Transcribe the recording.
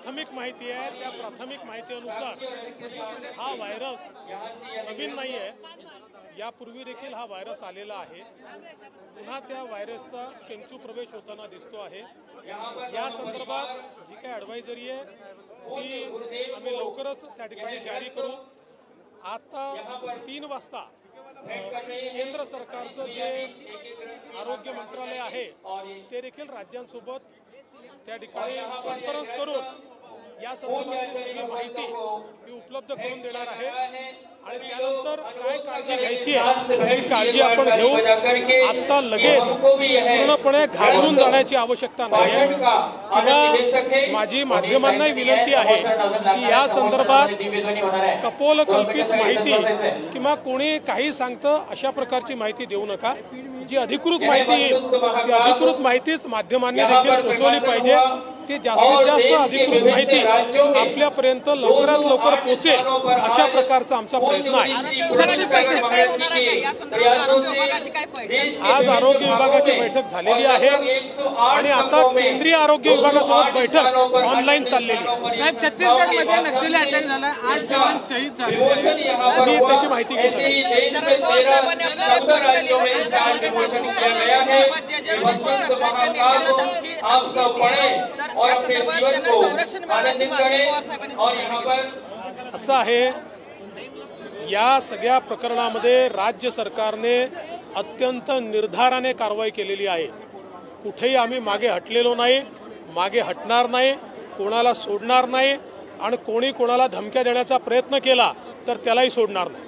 प्राथमिक माहिती आहे त्या प्राथमिक माहितीनुसार हा व्हायरस नवीन नाही आहे, यापूर्वी देखील हा व्हायरस आलेला आहे। पुन्हा त्या व्हायरसचा चंचू प्रवेश होताना दिसतो आहे। या संदर्भात जी काही ॲडवायझरी आहे ती आम्ही लवकरच त्या ठिकाणी जारी करू। आता 3 वाजता केंद्र सरकारचं जे आरोग्य मंत्रालय आहे ते देखील राज्यांसोबत त्या ठिकाणी कॉन्फरन्स करून या संदर्भातली सगळी माहिती मी उपलब्ध करून देणार आहे आणि त्यानंतर काय काळजी घ्यायची आहे ती काळजी आपण घेऊ। आता लगेच पूर्णपणे घाबरून जाण्याची आवश्यकता नाही आहे किंवा माझी माध्यमांनाही विनंती आहे की या संदर्भात कपोलकल्पित माहिती किंवा कोणी काही सांगतं अशा प्रकारची माहिती देऊ नका। जी अधिकृत माहिती येईल ती अधिकृत माहितीच माध्यमांनी देखील पोहोचवली पाहिजे। ती जास्तीत जास्त अधिकृत माहिती आपल्यापर्यंत लवकरात लवकर पोहोचेल अशा प्रकारचा आमचा प्रयत्न आहे। आज आरोग्य विभागाची बैठक झालेली आहे आणि आता केंद्रीय आरोग्य विभागासोबत बैठक ऑनलाईन चाललेली आहे। साहेब, छत्तीसगडमध्ये नक्षली अटॅक झाला, 8 जवान शहीद झाले, मी त्याची माहिती घेतो। असं आहे, या सगळ्या प्रकरणामध्ये राज्य सरकारने अत्यंत निर्धाराने कारवाई केलेली आहे। कुठेही आम्ही मागे हटलेलो नाही, मागे हटणार नाही, कोणाला सोडणार नाही आणि कोणी कोणाला धमक्या देण्याचा प्रयत्न केला तर त्यालाही सोडणार नाही।